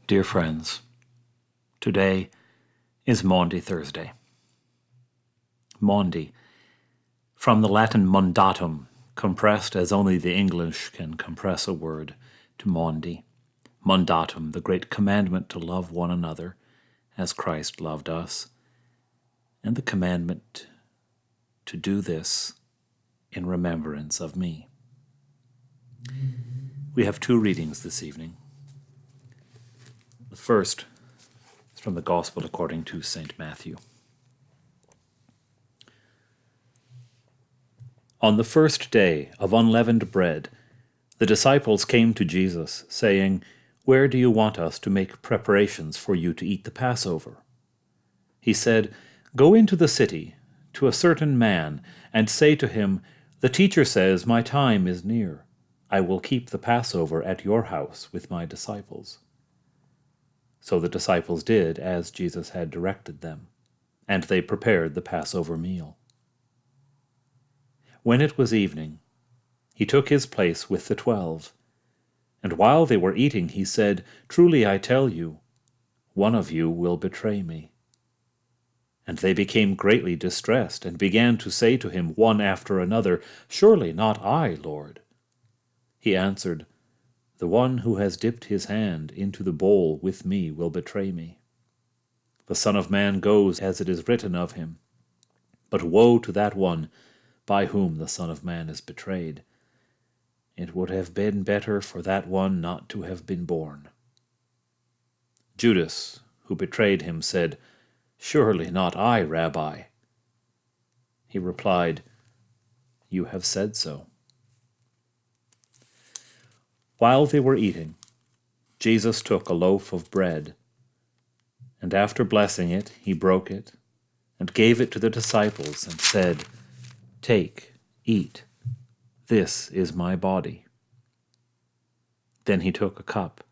Dear friends, today is Maundy Thursday. Maundy, from the Latin mandatum, compressed as only the English can compress a word to Maundy. Mandatum, the great commandment to love one another as Christ loved us, and the commandment to do this in remembrance of me. We have two readings this evening. The first is from the Gospel according to St. Matthew. On the first day of unleavened bread, the disciples came to Jesus, saying, "Where do you want us to make preparations for you to eat the Passover?" He said, "Go into the city, to a certain man, and say to him, 'The teacher says, my time is near. I will keep the Passover at your house with my disciples.'" So the disciples did as Jesus had directed them, and they prepared the Passover meal. When it was evening, he took his place with the 12, and while they were eating, he said, "Truly I tell you, one of you will betray me." And they became greatly distressed, and began to say to him one after another, "Surely not I, Lord." He answered, "The one who has dipped his hand into the bowl with me will betray me. The Son of Man goes as it is written of him. But woe to that one by whom the Son of Man is betrayed. It would have been better for that one not to have been born." Judas, who betrayed him, said, "Surely not I, Rabbi." He replied, "You have said so." While they were eating, Jesus took a loaf of bread, and after blessing it, he broke it, and gave it to the disciples, and said, "Take, eat, this is my body." Then he took a cup,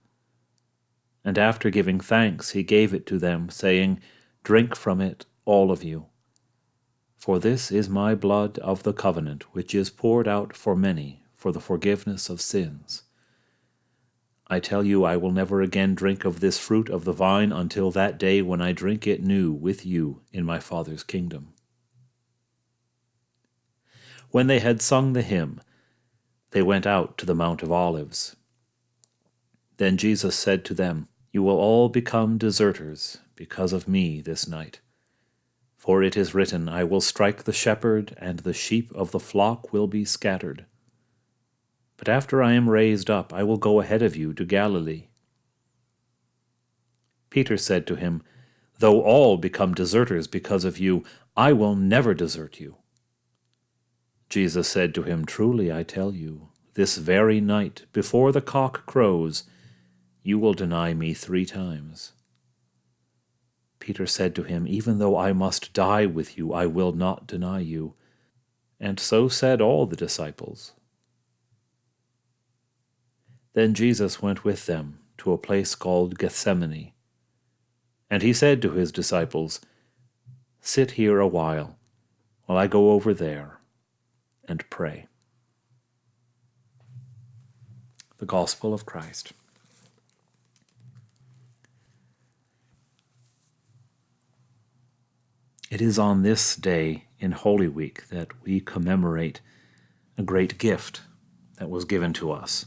and after giving thanks, he gave it to them, saying, "Drink from it, all of you, for this is my blood of the covenant, which is poured out for many for the forgiveness of sins. I tell you, I will never again drink of this fruit of the vine until that day when I drink it new with you in my Father's kingdom." When they had sung the hymn, they went out to the Mount of Olives. Then Jesus said to them, "You will all become deserters because of me this night. For it is written, I will strike the shepherd, and the sheep of the flock will be scattered. But after I am raised up, I will go ahead of you to Galilee." Peter said to him, "Though all become deserters because of you, I will never desert you." Jesus said to him, "Truly I tell you, this very night, before the cock crows, you will deny me 3 times. Peter said to him, "Even though I must die with you, I will not deny you." And so said all the disciples. Then Jesus went with them to a place called Gethsemane, and he said to his disciples, "Sit here a while I go over there and pray." The Gospel of Christ. It is on this day in Holy Week that we commemorate a great gift that was given to us.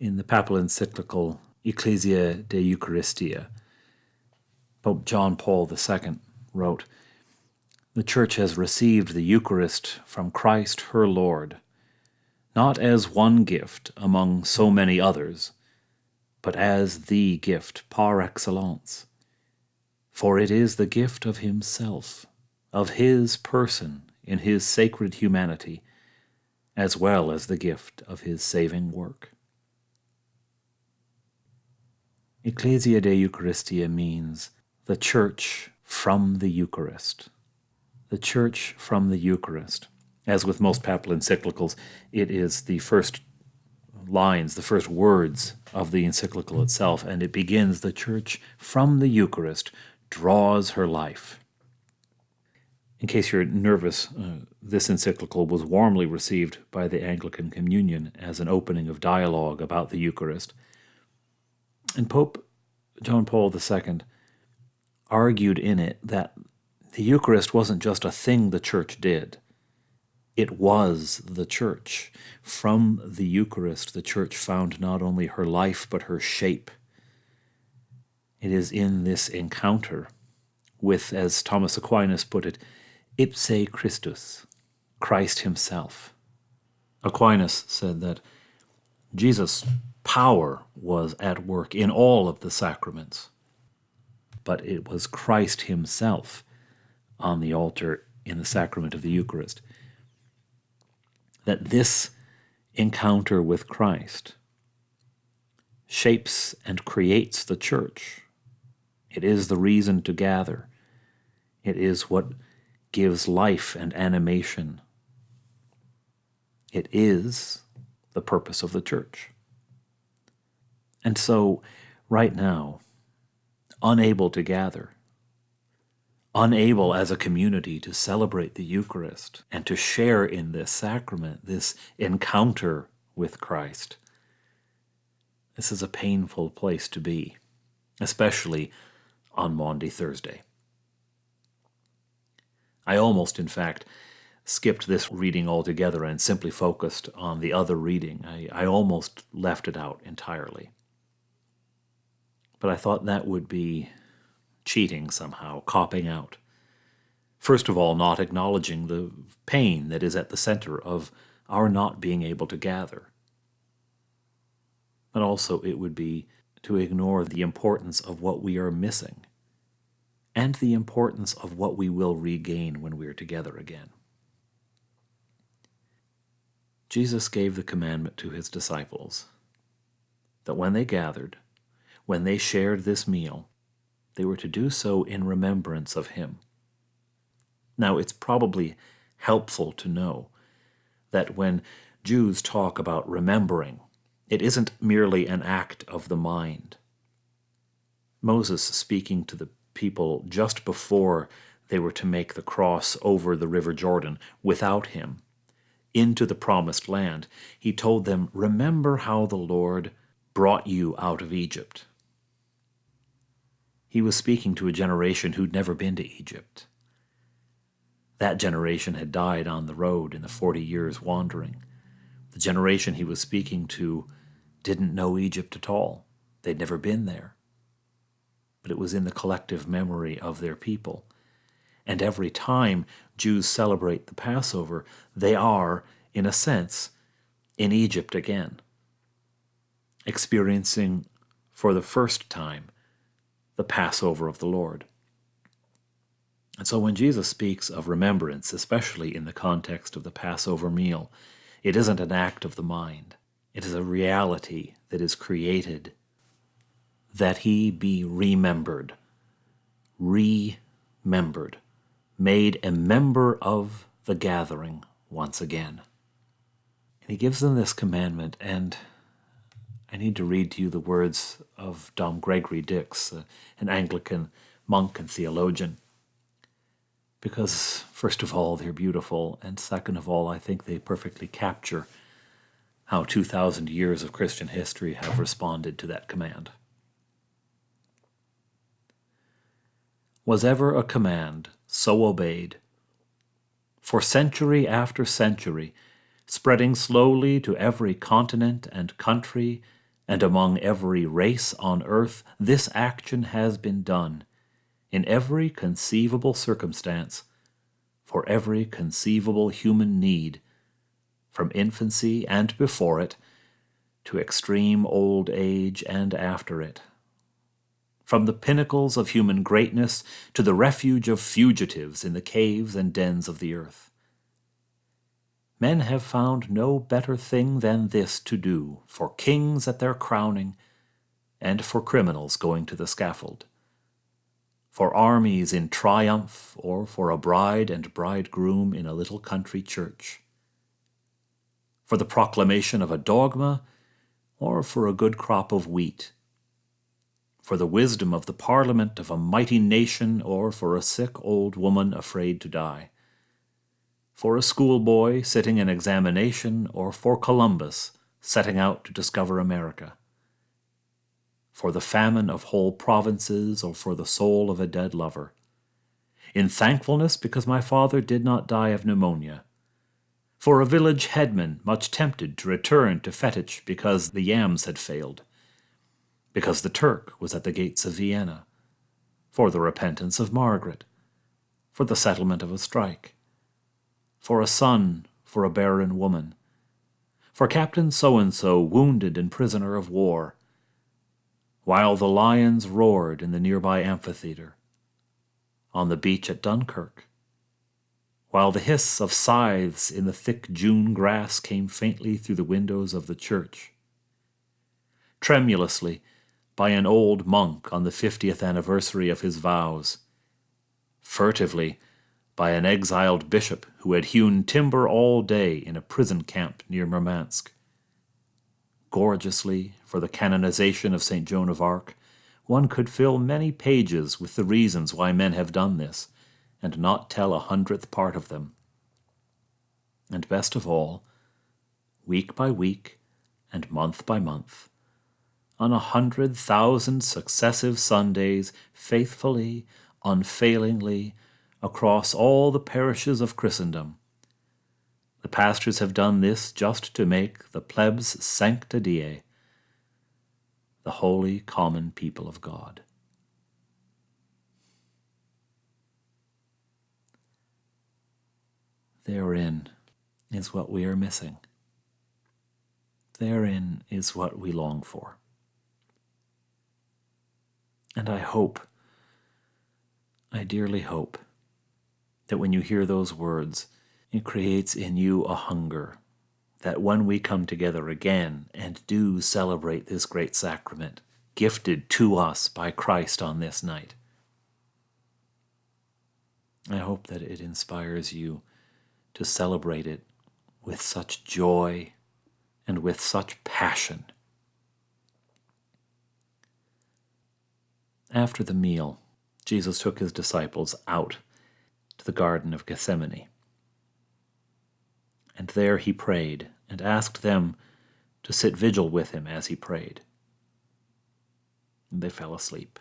In the papal encyclical Ecclesia de Eucharistia, Pope John Paul II wrote, "The Church has received the Eucharist from Christ her Lord, not as one gift among so many others, but as the gift par excellence. For it is the gift of himself, of his person in his sacred humanity, as well as the gift of his saving work." Ecclesia de Eucharistia means the Church from the Eucharist. The Church from the Eucharist. As with most papal encyclicals, it is the first lines, the first words of the encyclical itself, and it begins, "The Church from the Eucharist draws her life." In case you're nervous, this encyclical was warmly received by the Anglican Communion as an opening of dialogue about the Eucharist. And Pope John Paul II argued in it that the Eucharist wasn't just a thing the church did. It was the church. From the Eucharist, the church found not only her life, but her shape. It is in this encounter with, as Thomas Aquinas put it, ipse Christus, Christ himself. Aquinas said that Jesus' power was at work in all of the sacraments, but it was Christ himself on the altar in the sacrament of the Eucharist. That this encounter with Christ shapes and creates the church. It is the reason to gather. It is what gives life and animation. It is the purpose of the church. And so, right now, unable to gather, unable as a community to celebrate the Eucharist and to share in this sacrament, this encounter with Christ, this is a painful place to be, especially on Maundy Thursday. I almost, in fact, skipped this reading altogether and simply focused on the other reading. I almost left it out entirely. But I thought that would be cheating somehow, copping out. First of all, not acknowledging the pain that is at the center of our not being able to gather. But also it would be to ignore the importance of what we are missing and the importance of what we will regain when we are together again. Jesus gave the commandment to his disciples that when they gathered, when they shared this meal, they were to do so in remembrance of him. Now, it's probably helpful to know that when Jews talk about remembering, it isn't merely an act of the mind. Moses, speaking to the people just before they were to make the cross over the river Jordan without him into the promised land, he told them, "Remember how the Lord brought you out of Egypt." He was speaking to a generation who'd never been to Egypt. That generation had died on the road in the 40 years wandering. The generation he was speaking to didn't know Egypt at all. They'd never been there. But it was in the collective memory of their people. And every time Jews celebrate the Passover, they are, in a sense, in Egypt again, experiencing for the first time the Passover of the Lord. And so when Jesus speaks of remembrance, especially in the context of the Passover meal, it isn't an act of the mind. It is a reality that is created, that he be remembered, made a member of the gathering once again. And he gives them this commandment, and I need to read to you the words of Dom Gregory Dix, an Anglican monk and theologian, because, first of all, they're beautiful, and second of all, I think they perfectly capture how 2,000 years of Christian history have responded to that command. Was ever a command so obeyed? For century after century, spreading slowly to every continent and country, and among every race on earth, this action has been done, in every conceivable circumstance, for every conceivable human need, from infancy and before it, to extreme old age and after it. From the pinnacles of human greatness to the refuge of fugitives in the caves and dens of the earth. Men have found no better thing than this to do for kings at their crowning and for criminals going to the scaffold, for armies in triumph or for a bride and bridegroom in a little country church, for the proclamation of a dogma or for a good crop of wheat, for the wisdom of the parliament of a mighty nation or for a sick old woman afraid to die, for a schoolboy sitting an examination or for Columbus setting out to discover America, for the famine of whole provinces, or for the soul of a dead lover. In thankfulness because my father did not die of pneumonia. For a village headman much tempted to return to fetich because the yams had failed. Because the Turk was at the gates of Vienna. For the repentance of Margaret. For the settlement of a strike. For a son, for a barren woman. For Captain So-and-so, wounded and prisoner of war. While the lions roared in the nearby amphitheatre. On the beach at Dunkirk. While the hiss of scythes in the thick June grass came faintly through the windows of the church. Tremulously, by an old monk on the 50th anniversary of his vows. Furtively, by an exiled bishop who had hewn timber all day in a prison camp near Murmansk. Gorgeously, for the canonization of St. Joan of Arc, one could fill many pages with the reasons why men have done this, and not tell 100th part of them. And best of all, week by week and month by month, on 100,000 successive Sundays, faithfully, unfailingly, across all the parishes of Christendom, the pastors have done this just to make the plebs sancta Dei, the holy common people of God. Therein is what we are missing. Therein is what we long for. And I hope, I dearly hope, that when you hear those words, it creates in you a hunger that when we come together again and do celebrate this great sacrament, gifted to us by Christ on this night, I hope that it inspires you to celebrate it with such joy and with such passion. After the meal, Jesus took his disciples out to the Garden of Gethsemane. And there he prayed and asked them to sit vigil with him as he prayed. And they fell asleep.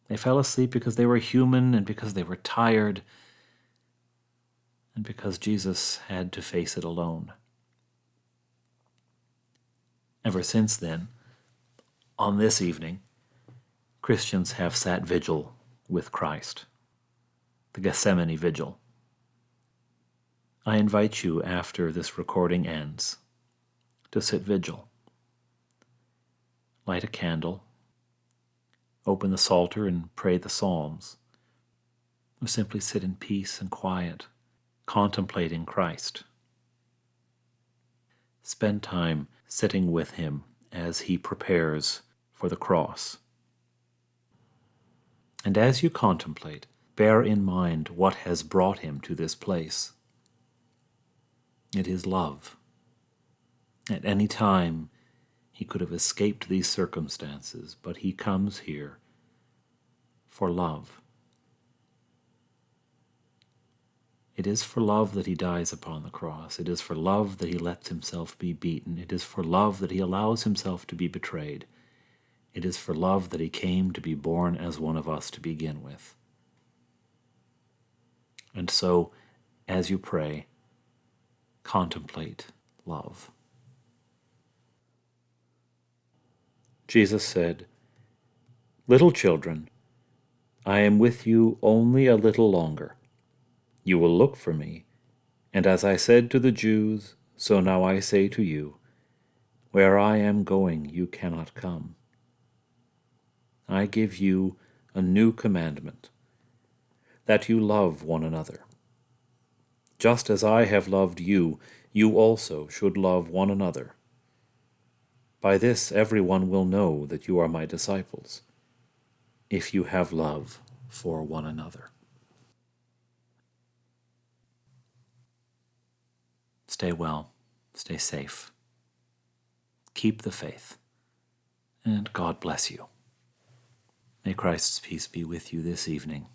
They fell asleep because they were human and because they were tired and because Jesus had to face it alone. Ever since then, on this evening, Christians have sat vigil with Christ, the Gethsemane Vigil. I invite you, after this recording ends, to sit vigil. Light a candle, open the Psalter and pray the Psalms, or simply sit in peace and quiet, contemplating Christ. Spend time sitting with him as he prepares for the cross. And as you contemplate, bear in mind what has brought him to this place. It is love. At any time, he could have escaped these circumstances, but he comes here for love. It is for love that he dies upon the cross. It is for love that he lets himself be beaten. It is for love that he allows himself to be betrayed. It is for love that he came to be born as one of us to begin with. And so, as you pray, contemplate love. Jesus said, "Little children, I am with you only a little longer. You will look for me, and as I said to the Jews, so now I say to you, where I am going you cannot come. I give you a new commandment, that you love one another. Just as I have loved you, you also should love one another. By this everyone will know that you are my disciples, if you have love for one another." Stay well, stay safe, keep the faith, and God bless you. May Christ's peace be with you this evening.